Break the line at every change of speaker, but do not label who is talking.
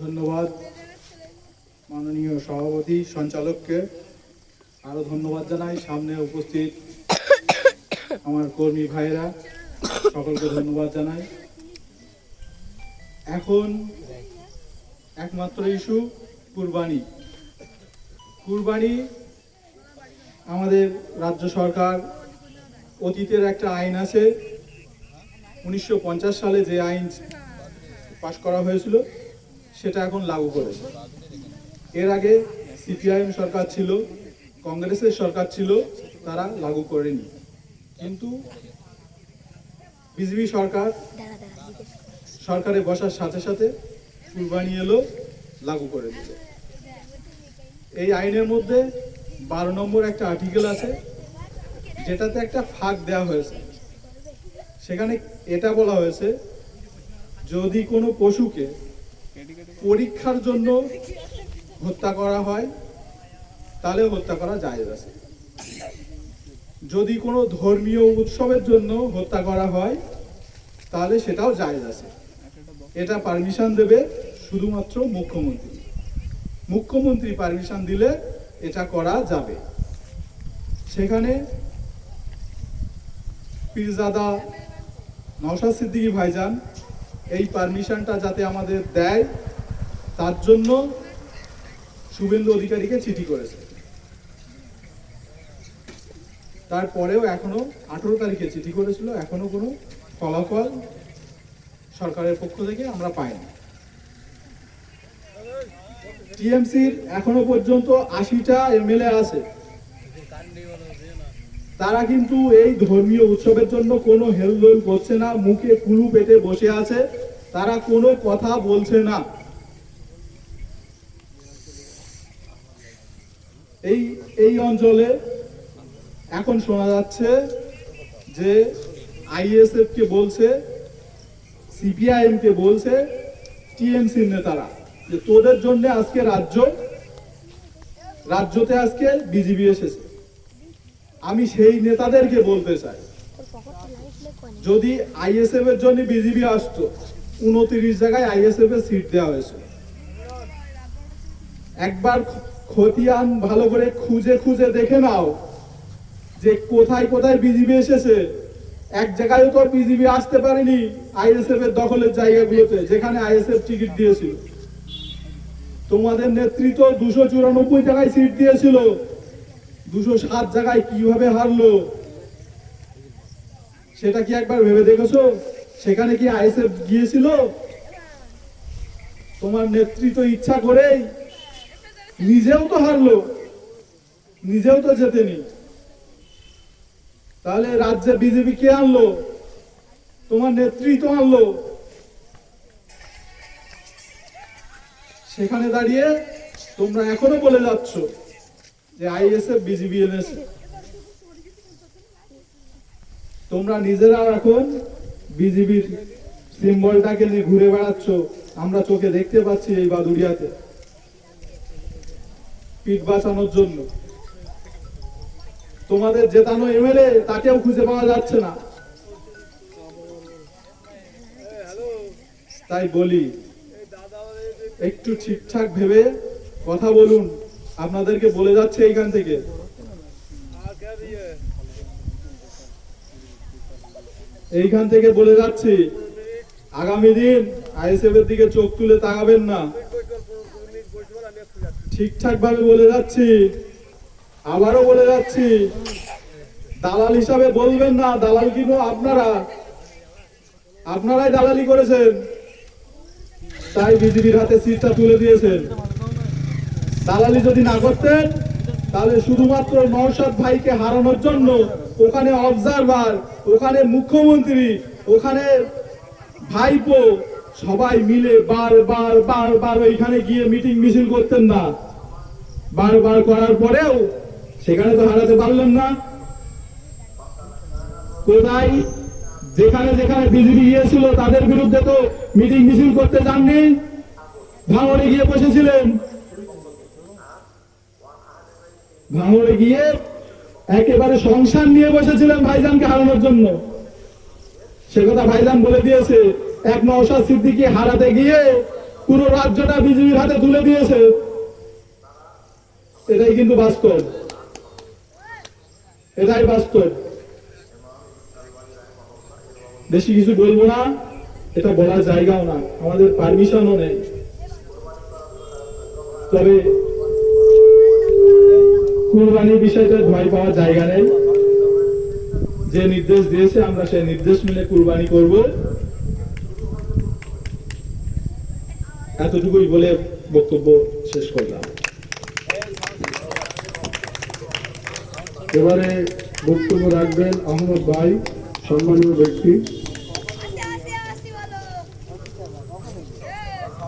ধন্যবাদ মাননীয় সভাপতি সঞ্চালককে। আরো ধন্যবাদ জানাই সামনে উপস্থিত আমার কর্মী ভাইরা, সকলকে ধন্যবাদ জানাই। এখন একমাত্র ইস্যু কুরবানি। কুরবানি আমাদের রাজ্য সরকার অতীতের একটা আইন আছে, 1950 সালে যে আইন পাশ করা হয়েছিল সেটা এখন লাগু করেছে। এর আগে সিপিআইএম সরকার ছিল, কংগ্রেসের সরকার ছিল, তারা লাগু করেনি। কিন্তু বিজেপি সরকারে বসার সাথে সাথে কুরবানি এলো, লাগু করে দিল। এই আইনের মধ্যে 12 নম্বর একটা আর্টিকেল আছে, যেটাতে একটা ফাঁক দেওয়া হয়েছে। সেখানে এটা বলা হয়েছে, যদি কোনো পশুকে পরীক্ষার জন্য হত্যা করা হয় তাহলে হত্যা করা জায়েজ আছে। যদি কোনো ধর্মীয় উৎসবের জন্য হত্যা করা হয় তাহলে সেটাও জায়েজ আছে। এটা পারমিশন দেবে শুধুমাত্র মুখ্যমন্ত্রী। মুখ্যমন্ত্রী পারমিশন দিলে এটা করা যাবে। সেখানে পীরজাদা নওশাদ সিদ্দিকী ভাইজান এই পারমিশনটা যাতে আমাদের দেয় তার জন্য শুভেন্দু অধিকারীকে চিঠি করেছে। তারপরেও এখনো 18 তারিখে চিঠি করেছিল, এখনো কোনো ফলাফল সরকারের পক্ষ থেকে আমরা পাইনি। টিএমসির এখনো পর্যন্ত 80টা এমএলএ আছে, তারা কিন্তু এই ধর্মীয় উৎসবের জন্য কোনো হেলদোল করছে না, মুখে কুলু পেটে বসে আছে, তারা কোনো কথা বলছে না। এই অঞ্চলে এখন শোনা যাচ্ছে যে আইএসএফ কে বলছে, সিপিআইএম কে বলছে টিএমসির নেতারা যে তোদের জন্য আজকে রাজ্যতে আজকে বিজেপি এসেছে। আমি সেই নেতাদেরকে বলতে চাই, যদি আইএসএফ এর জন্য বিজেপি আসতো, 29 জায়গায় আইএসএফ এর সিট দেওয়া হয়েছে। একবার খতিয়ান ভালো করে খুঁজে খুঁজে দেখে নাও যে কোথায় কোথায় বিজেপি এসেছে। এক জায়গায় তো বিজেপি আসতে পারেনি আইএসএফ এর দখলের জায়গাগুলোতে, যেখানে আইএসএফ টিকিট দিয়েছিল। তোমাদের নেতৃত্ব 294 জায়গায় সিট দিয়েছিল, 207 জায়গায় কিভাবে হারলো সেটা কি একবার ভেবে দেখেছো? সেখানে কি আইএসএফ গিয়েছিল? তোমার নেতৃত্ব ইচ্ছা করেই নিজেও তো হারলো, নিজেও তো জেতেনি। তাহলে রাজ্যে বিজেপি কে আনলো? তোমার নেতৃত্ব আনলো। সেখানে দাঁড়িয়ে তোমরা এখনো বলে যাচ্ছ যে আইএসএফ বিজেপি এনেছে। তোমরা নিজেরাও এখন বিজেপির সিম্বলটাকে নিয়ে ঘুরে বেড়াচ্ছ, আমরা চোখে দেখতে পাচ্ছি এই বাদুড়িয়াতে, পিঠ বাঁচানোর জন্য। তোমাদের জেতানো এমএলএ তাকেও খুঁজে পাওয়া যাচ্ছে না। তাই বলি, একটু ঠিকঠাক ভেবে কথা বলুন। আপনাদেরকে বলে যাচ্ছে এইখান থেকে, বলে যাচ্ছি, আগামী দিন আইএসএফ এর দিকে চোখ তুলে তাকাবেন না। ঠিকঠাক ভাবে বলে যাচ্ছি, আবারও বলে যাচ্ছি, দালাল হিসাবে বলবেন না। দালাল কিন্তু আপনারাই দালালি করেছেন, তাই বিজেপির হাতে সিটটা তুলে দিয়েছেন। দালালি যদি না করতেন তাহলে শুধুমাত্র নওশাদ ভাইকে হারানোর জন্য ওখানে অবজারভার, ওখানে মুখ্যমন্ত্রী, ওখানে ভাইপো সবাই মিলে বারবার ওইখানে গিয়ে মিটিং মিছিল করতেন না। বারবার করার পরেও সেখানে তো হারাতে পারলেন না। কোথায় যেখানে যেখানে বিজেপি গিয়েছিল তাদের বিরুদ্ধে তো মিটিং মিছিল করতে যাননি, ভাঙড়ে গিয়ে বসেছিলেন। ভাঙড়ে গিয়ে একেবারে সংসার নিয়ে বসেছিলেন ভাইজানকে হারানোর জন্য। সে কথা ভাইজান বলে দিয়েছে। এক নওশাদ সিদ্দিকী হারাতে গিয়ে পুরো রাজ্যটা বিজেপির হাতে তুলে দিয়েছে, এটাই কিন্তু বাস্তব, এটাই বাস্তব। বেশি কিছু বলবো না, এটা বলার জায়গাও না, আমাদের পারমিশনও নেই। তবে কুরবানির বিষয়টা ভয় পাওয়ার জায়গা নেই। যে নির্দেশ দিয়েছে আমরা সেই নির্দেশ মেনে কুরবানি করব, এতটুকুই বলে বক্তব্য শেষ করলাম।
এবারে বক্তব্য রাখবেন আহমদ ভাই, সম্মানীয় ব্যক্তি।